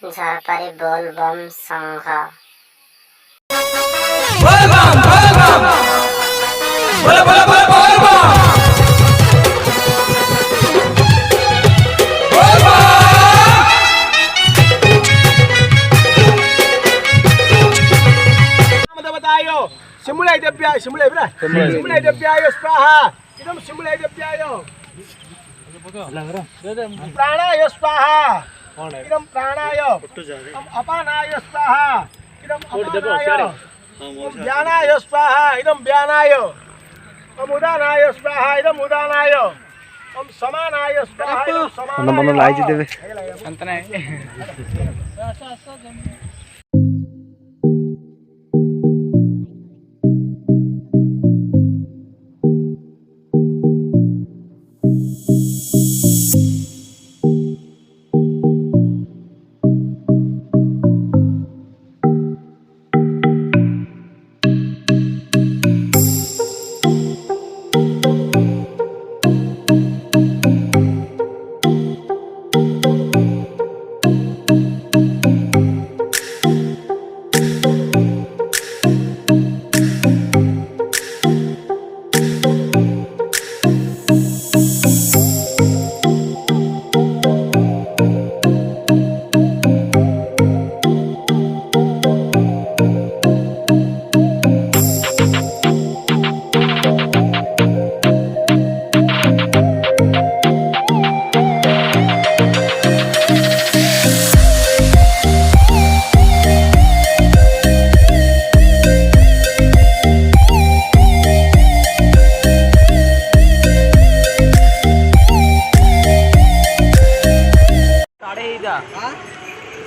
ঝাড়পাড়ি বোলবম সংঘ। बोलबम बोलबम बोल बोल बोल बोलबम बोलबम बतायो शिमुलै देव्याय शिमुलै बरा शिमुलै देव्याय स्वाहा एकदम शिमुलै देव्याय प्राणाय स्वाहा एकदम प्राणाय अपानाय स्वाहा एकदम अपानाय ज्ञानाय स्वाहा इदं ज्ञानाय ओम उदानाय स्वाहा इदं उदानाय ओम समानाय स्वाहा इदं समानाय मन लाइज देबे अंत नाही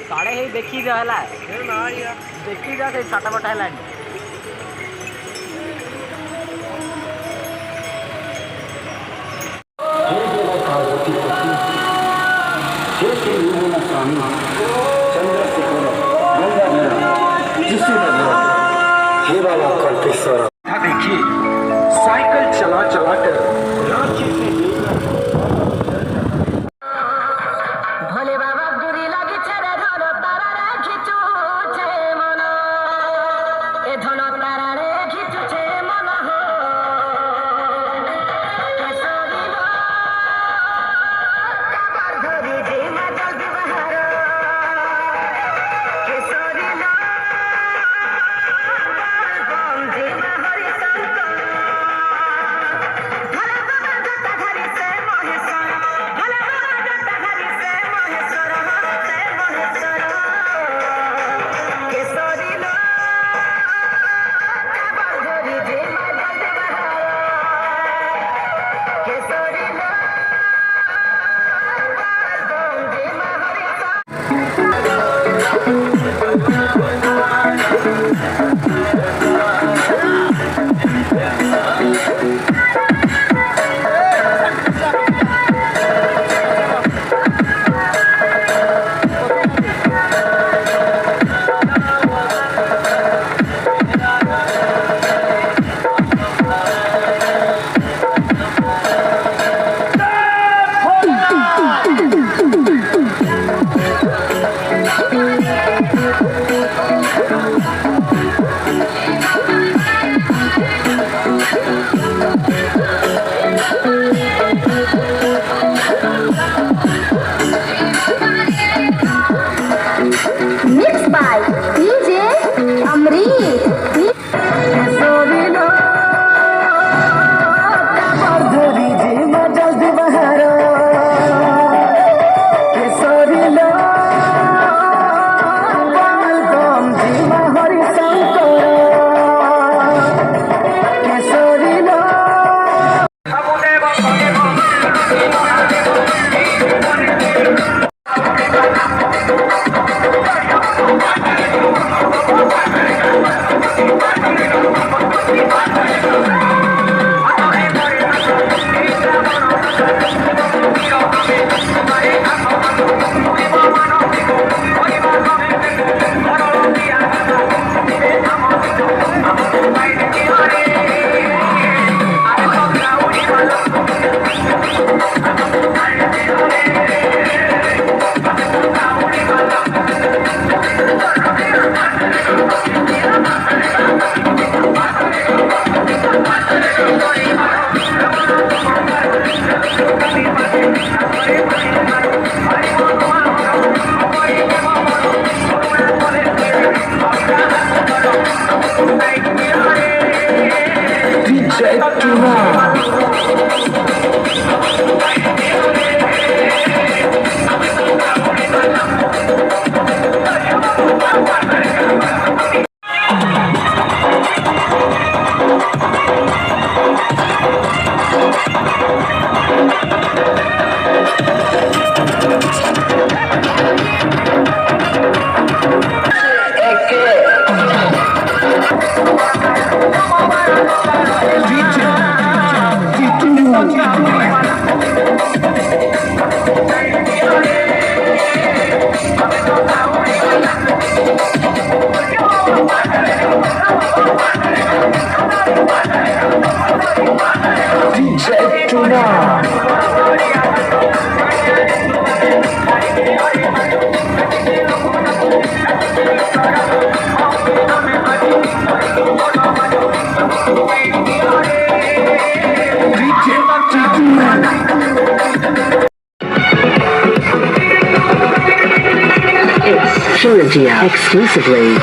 साढ़े ही देखी जा देखी जा छटपट है देखिए साइकिल चला चला कर रांची से भोले बाबा दूरी लगी छे धन तारा रे खिचुचे मन ए धन तारा रे खिचुचे मन हो केसरी लो काबर धरी जे मजा दिवहार केसरी लो बम जे हरि शंकर भले बाबा जटा धरी से महेश्वर भले बाबा जटा धरी से महेश्वर केसरी लो काबर धरी जे मजा दिवहार केसरी लो बम जे Hari Mixed by DJ Amrit. Kesari लो काबर धरी जे मजा दिवहार केसरी लो बम जे हरि शंकर केसरी लो Turintia exclusively.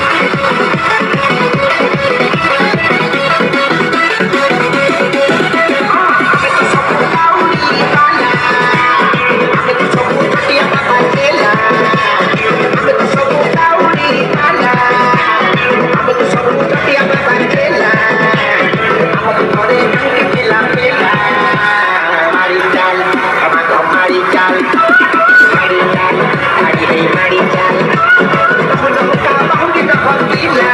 Marical,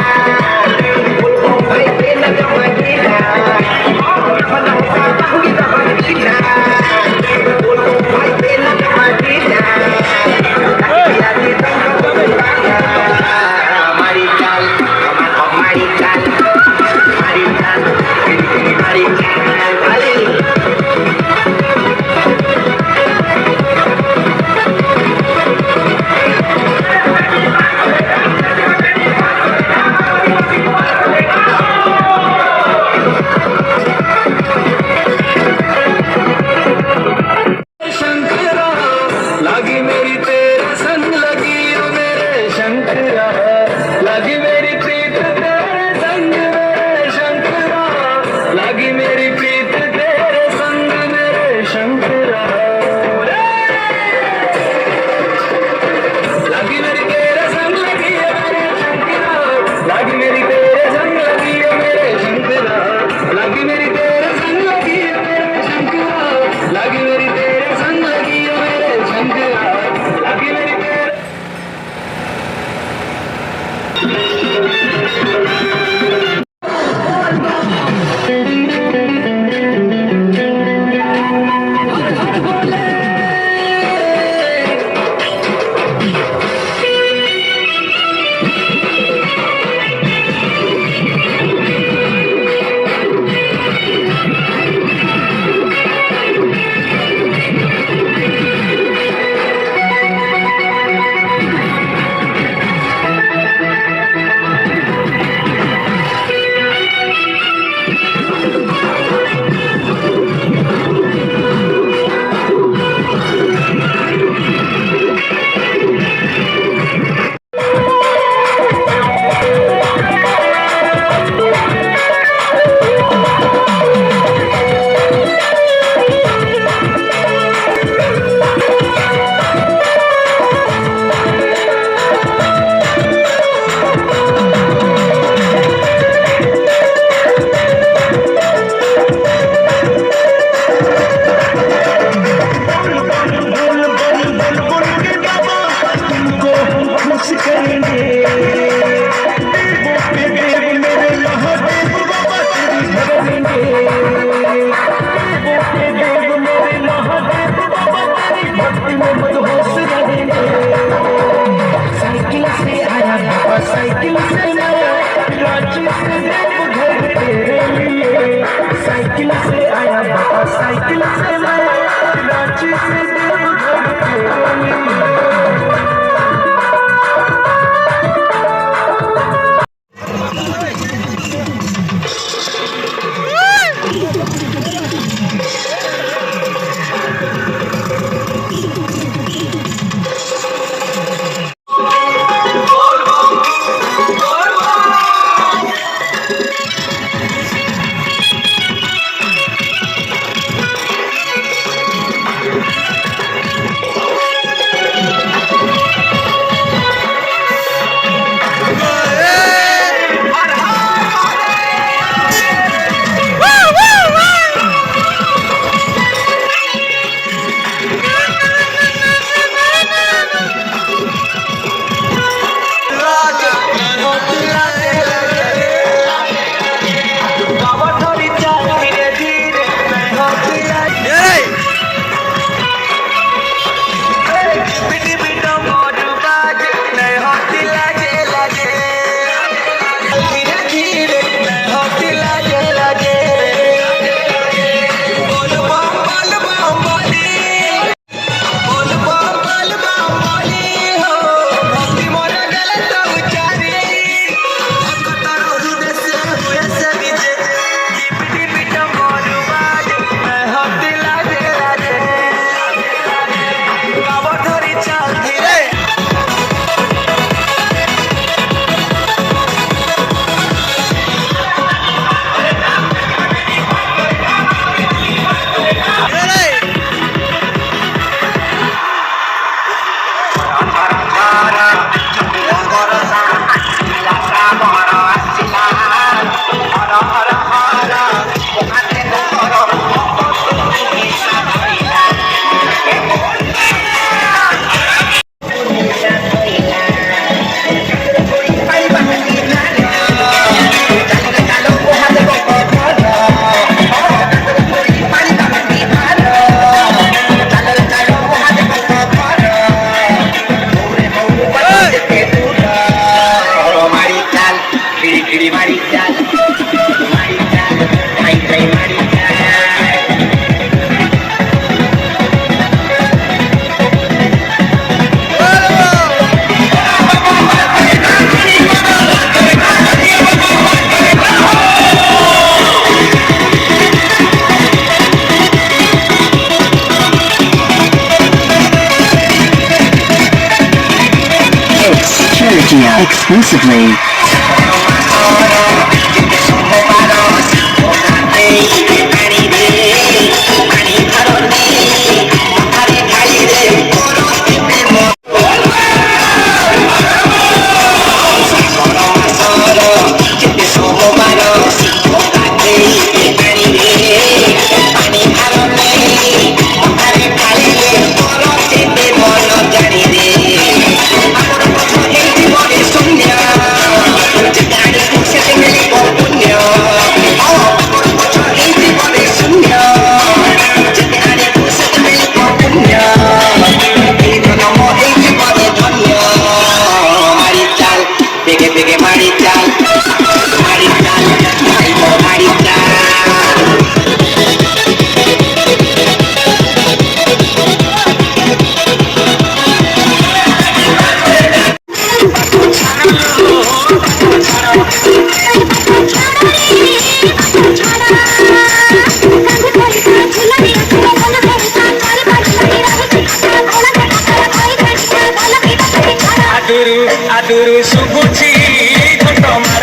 Energia exclusively. आदुरु सुबुची घंट मार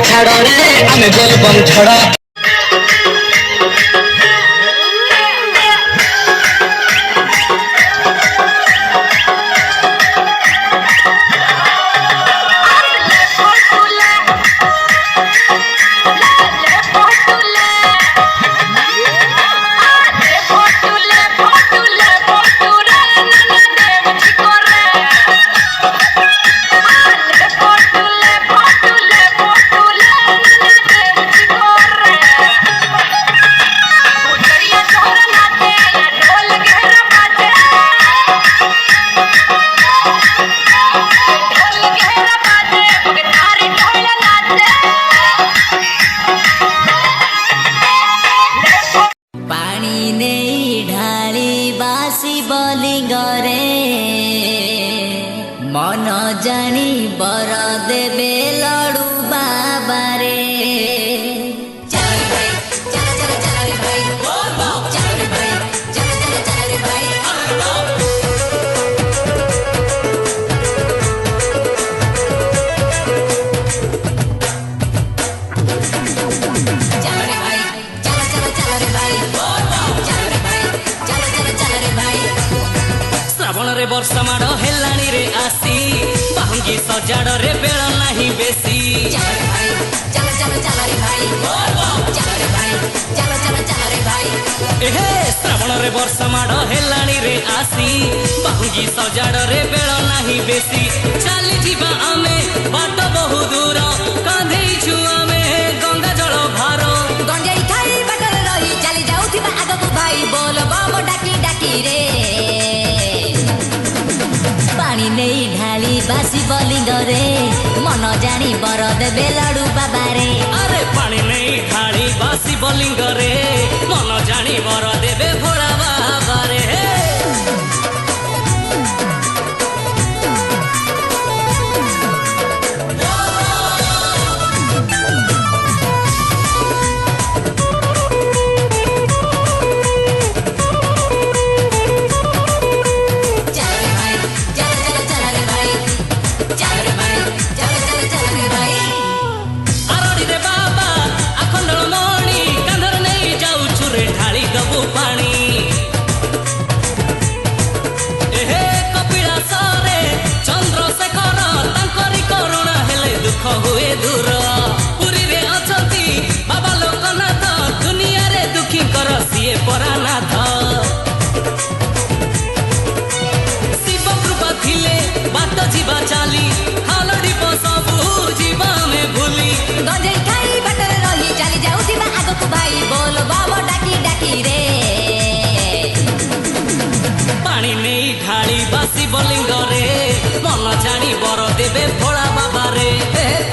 छाड़ रे आमे बोलबम छड़ा मन जानी बर देवे लड़ू बाबा रे चल भाई चल चल चल रे भाई चल रे भाई चल चल चल रे भाई चल रे भाई चल चल चल रे भाई चल रे भाई चल चल चल रे भाई श्रावण रे वर्षा माड़ हेलाणी रे आसी बाहुंगी सजाड़ रे बेल नहीं बेसी चल रे भाई चल चल चल रे भाई चल रे भाई चल चल चल रे भाई एहे श्रावण रे वर्षा माड़ हेलाणी रे आसी बाहुंगी सजाड़ रे बेल नहीं बेसी चली जीवा आमे बाट बहु दूर कांधेई छु आमे गंगा जल भार गंजेई खाई बाटर रही चली जाउथिबा आगकु भाई बोल बम डाकी डाकी रे पानी नहीं ढाली बासी बलिंग रे मन जानी बर देवे लड़ू बाबा रे अरे पानी नहीं ढाली बासी बलिंग रे मन जानी बर देवे भोला बाबा रे शिवलिंग रे मन जानी बर देवे भोला बाबा रे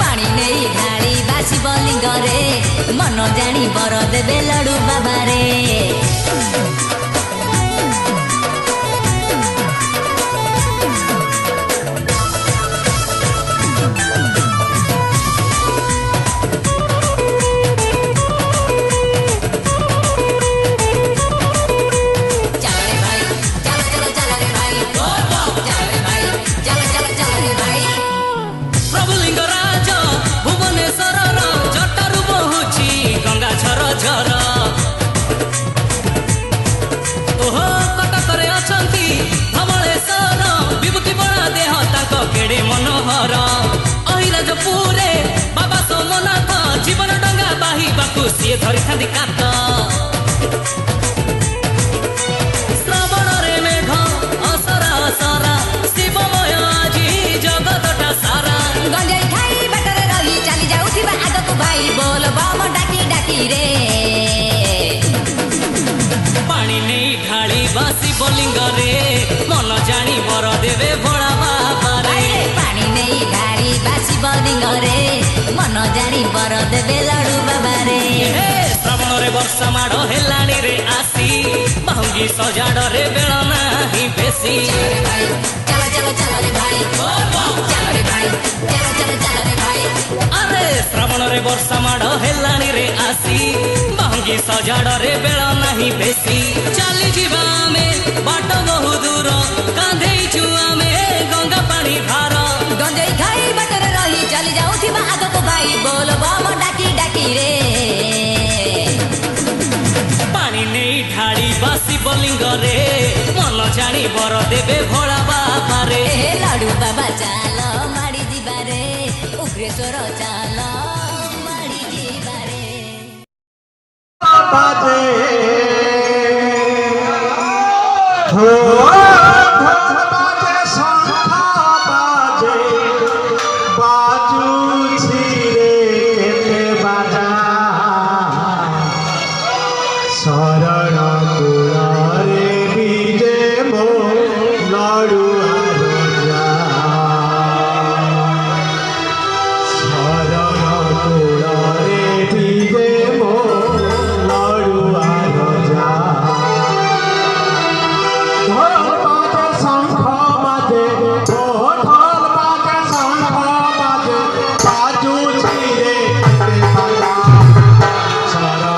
पानी नहीं ढाली बा शिवलिंग रे मन जानी बर देवे लडू बाबा रे पूरे बाबा सोमनाथ जीवन डंगा बाही बापू सीए धरी था कात श्रावण रे मेघ असरा असरा शिवमय आजी जगतटा सारा गंजाई खाई बाटरे रही चली जाउथिबा आगको भाई बोल बम डाकी डाकी रे पानी नहीं ढाली बा शिवलिंग रे मन जानी बर देवे भोला बाबा रे पानी नहीं ढाली बा शिवलिंग रे मन जानी बर देवे लडू बाबा रे श्रावण रे वर्षा माड़ हेलाणी रे आसी महंगी सजाड़ रे बेल नाही बेसी चलो चलो चलो रे भाई चलो रे भाई चलो चलो चलो रे भाई अरे श्रावण रे वर्षा माड़ हेलाणी रे आसी महंगी सजाड़ रे बेल नाही बेसी चली जीवा में बाट बहु दूर कांधे छुआ में गंगा पानी भार गंजाई खाई बाटरे रही चली जाउथिबा आगको भाई बोल बम डाकी डाकी रे पानी नहीं ढाड़ी बा शिवलिंग रे मन जानी बर देवे भोला बाबा रे लडू बाबा चाल माडी जीवा रे उग्रेश्वर चाल माडी जीवा रे बाजे हो बाजे शंख बाजे बाजूछि रे केते बाजा शरण कुलारे बीजे मो लडुआ राजा शरण कुलारे बीजे मो लडुआ राजा ढोल बाजे शंख बाजे ढोल बाजे शंख बाजे बाजूछि रे केते बाजा शरण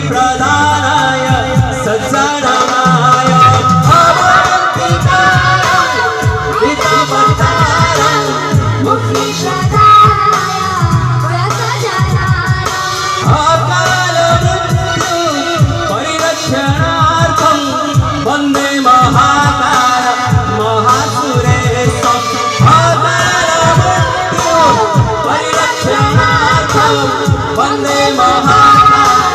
प्रधानाय सज्जनाय परिरक्षणार्थं वन्दे महाकाल महासुरेशं परिरक्षणार्थं वन्दे महाकाल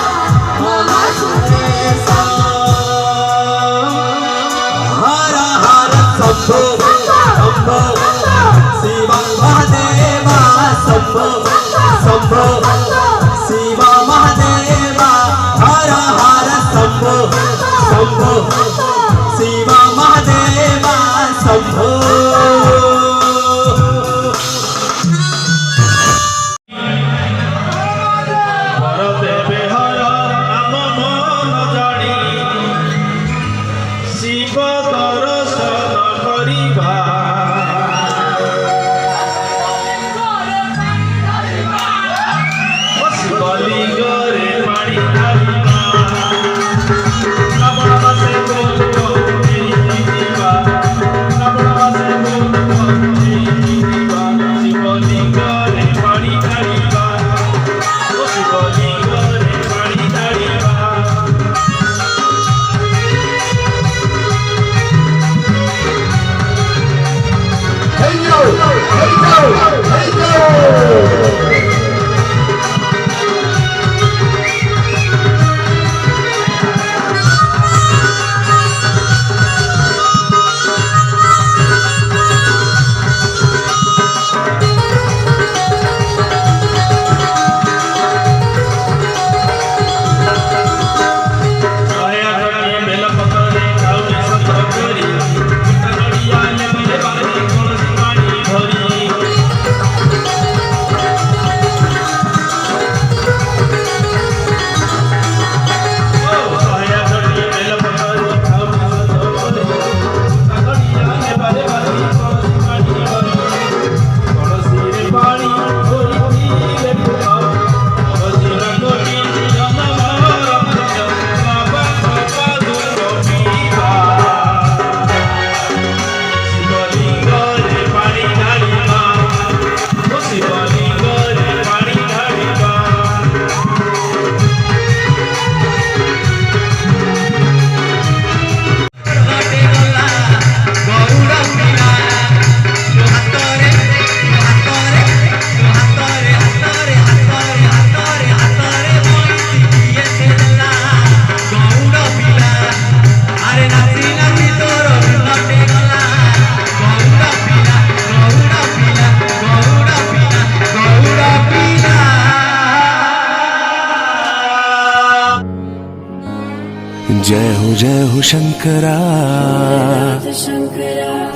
जय हो शंकरा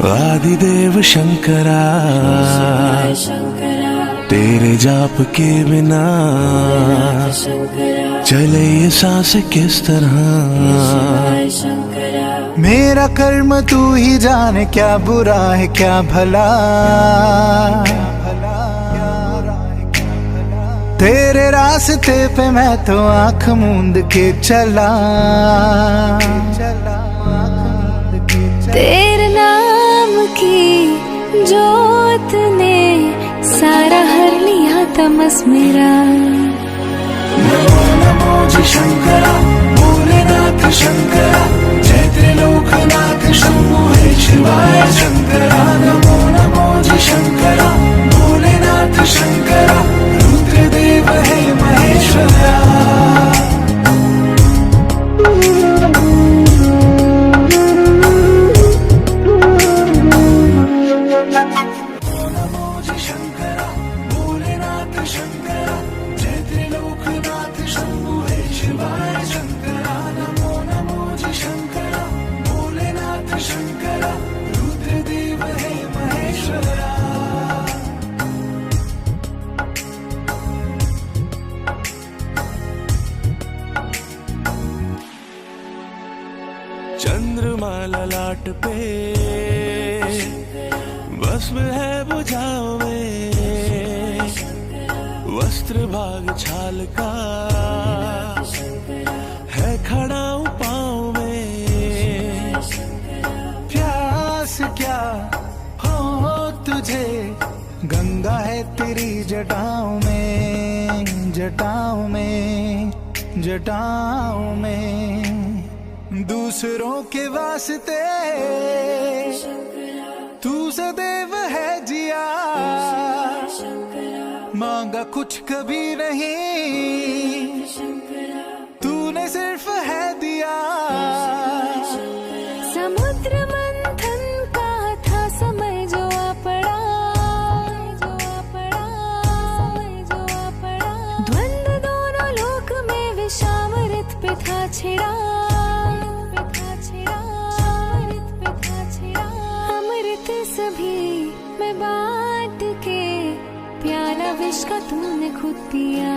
आदिदेव शंकरा तेरे जाप के बिना चले ये सांस किस तरह। मेरा कर्म तू ही जाने क्या बुरा है क्या भला, तेरे रास्ते पे मैं तो आंख मूंद के चला। तेरे नाम की जोत ने सारा हर लिया तमस मेरा। नमो नमो जी शंकरा भोलेनाथ शंकरा जय त्रिलोकनाथ शंभो हे शिवाय शंकरा। नमो नमो जी शंकरा भोलेनाथ शंकरा रुद्रदेव हे महेश्वरा। चंद्रमा ललाट पे भस्म है बुझाओ में, वस्त्र भाग छाल का है खड़ा पाँव में। प्यास क्या हो तुझे गंगा है तेरी जटाओं में, जटाओं में, जटाओं में। दूसरों के वास्ते तू सदैव है जिया, मांगा कुछ कभी नहीं तूने सिर्फ है दिया। समुद्र मंथन का था समय जो आ पड़ा, द्वंद्व दोनों लोक में विषामृत पे था छिड़ा। अमृत सभी में बांट के प्याला विष का तूने खुद पिया।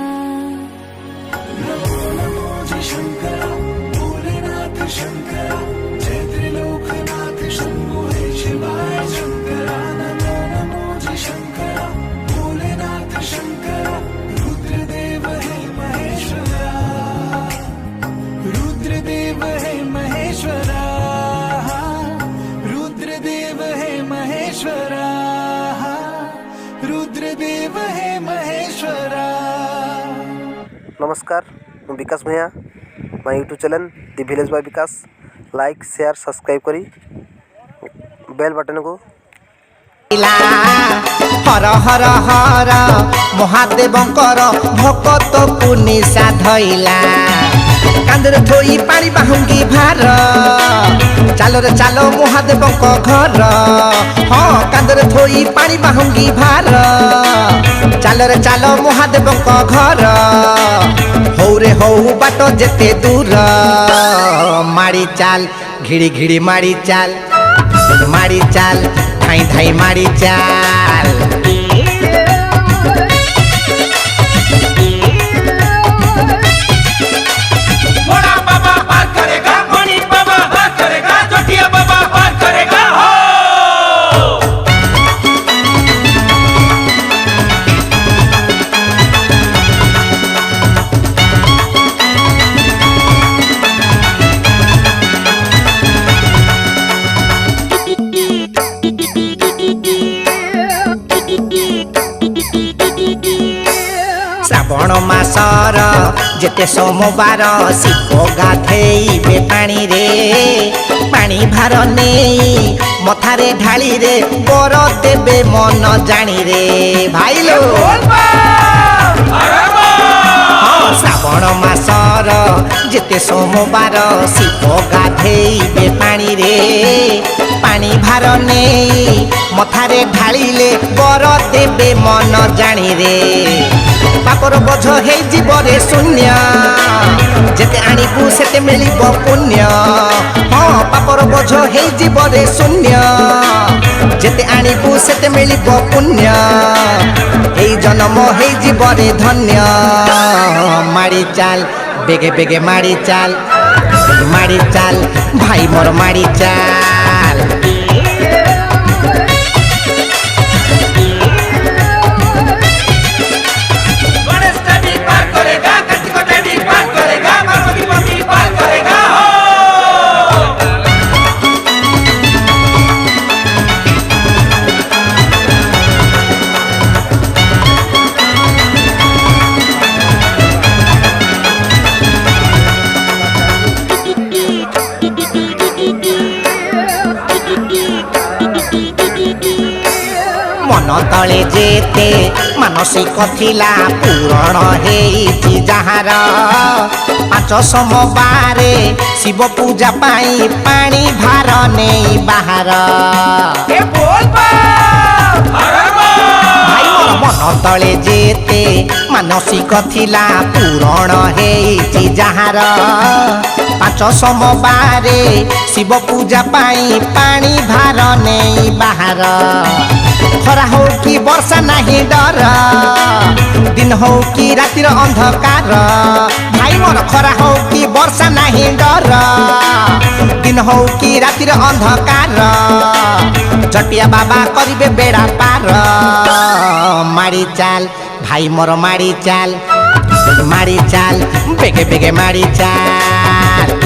नमो नमो जी शंकरा भोलेनाथ शंकरा जय त्रिलोकनाथ शंभो हे शिवाय शंकरा। नमो नमो जी शंकरा भोलेनाथ शंकरा रुद्रदेव हे महेश्वरा, रुद्रदेव हे महेश्वरा, रुद्रदेव हे महेश्वरा, रुद्रदेव हे महेश्वरा। नमस्कार ମୁଁ ବିକାଶ ଭୂୟାଁ ମୋ ୟୁଟ୍ୟୁବ୍ ଚ୍ୟାନେଲ୍ ଦି ଭିଲେଜ୍ ବାଇ ବିକାଶ ଲାଇକ୍ ସେୟାର ସବସ୍କ୍ରାଇବ୍ କରି ବେଲ୍ ବଟନକୁ हर हर हर महादेवंकर भकत पुनिसा धइला। कांदर थोई पानी बाहुंगी भार चालो रे चालो महादेवंक घर। हाँ कांदर थोई पानी बाहुंगी भार चालो रे चालो महादेवंक घर। हौ रे हौ बाट जेते दूर माड़ी चाल घिड़ी घिड़ी माड़ी चाल, माड़ी चाल धाई धाई माड़ी चाल। बड़ा बाबा पार करेगा, मणि बाबा पार करेगा, जोटिया बाबा पार करेगा। हो श्रावण मासर जेते सोमवार शिव गाधेइबे पानी रे, पानी भार नहीं मथारे ढाली रे बर देबे मन जानी रे भाई लो। हाँ श्रावण मासर जेते सोमवार शिव गाधेइबे पानी रे, पानी भार नहीं मथारे ढाली ले बर देबे मन जानी रे। पापर बोझ हे जीवरे शून्य जेते आनिबु सेते मिलिब पुण्य हाँ पापर बोझ हे जीवरे शून्य जेते आनिबु सेते मिलिब पुण्य एई जन्म हे जीवरे धन्य माड़ी चाल बेगे बेगे माड़ी चाल भाई मोर माड़ी चाल मन तले जेते मानसिक थिला पूरण हेइछि जहार 5 सोमवारे शिव पूजा पाई पानी भार नहीं बाहर भाई मोर मन तले जेते मानसिक थिला पूरण हेइछि जहार 5 सोमवारे शिव पूजा पाई पानी भार नहीं बाहर खरा हो कि वर्षा नहीं डर दिन हो कि रातिर अंधकार भाई मोर खरा हो कि वर्षा नहीं डर दिन हो कि रातिर अंधकार जटिया बाबा करिबे बेड़ा पार माड़ी चाल भाई मोर माड़ी चाल बेगे बेगे माड़ी चाल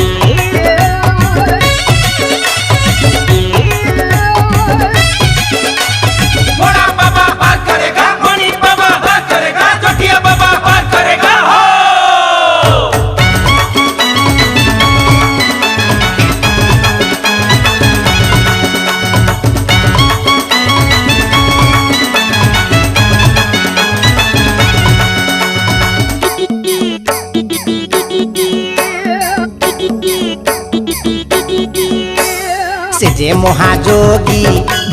से जे महाजोगी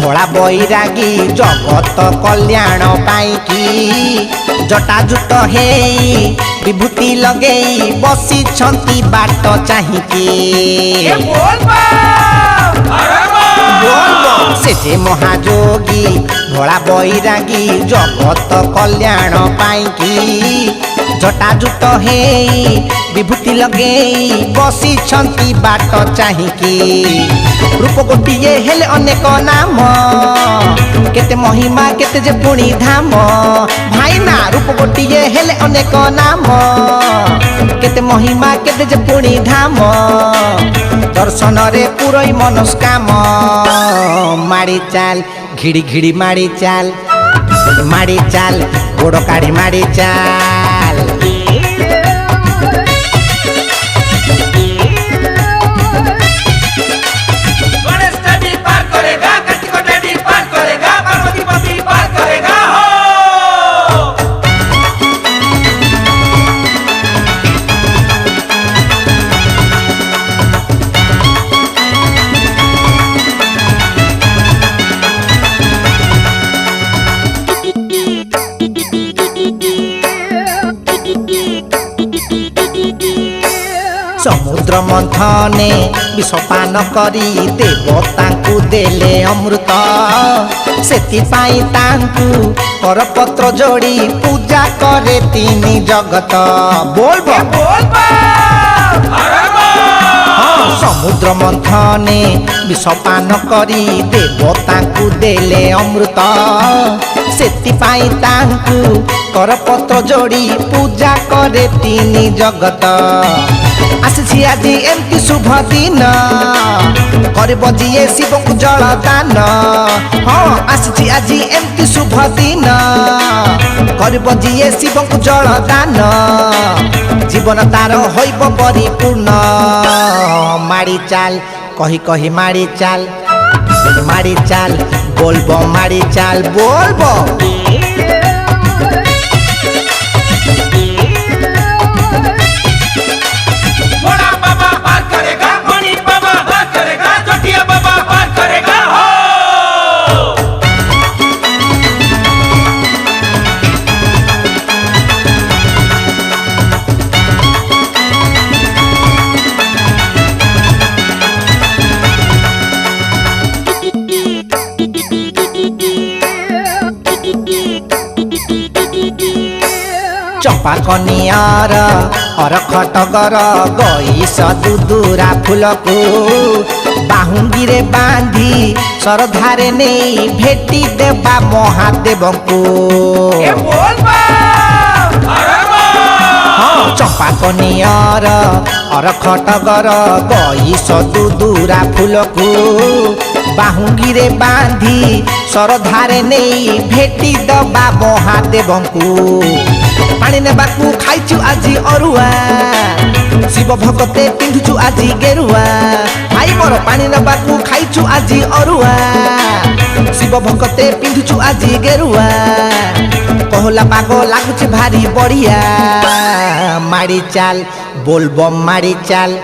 भोला बैरागी जगत कल्याण पाई की जटाजुट हेई विभूति लगेई बसी छंती बाट चाहिकी से जे महाजोगी भोला बैरागी जगत कल्याण पाई की जटाजुट हेई विभूति लगेई बसी छंती बाट चाहिकी रूप गोटिए हेले अनेक नाम केते महिमा केते जे पुणी धाम भाई ना रूप गोटिए हेले अनेक नाम केते महिमा केते जे पुणी धाम दर्शन रे पुरई मनस्काम माड़ी चाल घिड़ी घिड़ी माड़ी चाल गोड़ काढ़ी माड़ी चाल समुद्र मंथने विषपान करी देवतांकु देले अमृत सेतिपाई तांकु करपत्र जोड़ी पूजा करे तीनी जगत बोल समुद्र मंथने विषपान करी देवतांकु देले अमृत सेतिपाई तांकु करपत्र जोड़ी पूजा करे तीनी जगत आसी आज एमती शुभ दिन करब जिए शिव को जल दान हाँ आसी आज एमती शुभ दिन करब जिए शिव को जल दान जीवन तार होइब परिपूर्ण माड़ी चाल कही कही माड़ी चाल बोलबो माड़ी चाल बोलबो चंपा कनियार अरख टगर गईस दुदुरा फूलकू बाहुंगी रे बांधी सरधारे नहीं भेटी देबा महादेव को चंपा कनियार अरख टगर गईस दुदुरा फूलकू बाहुंगी रे बांधी सरधारे नहीं भेटी दबा महादेव को पानी नेबाकू खाइचु आजी अरुआ शिव भगते पिंधुचु आजी गेरुआ भाई मोर पानी नेबाकू खाइचु आजी अरुआ शिव भगते पिंधुचु आजी गेरुआ कहला पाग लागुच भारी बढ़िया माड़ी चाल बोलबम माड़ी चाल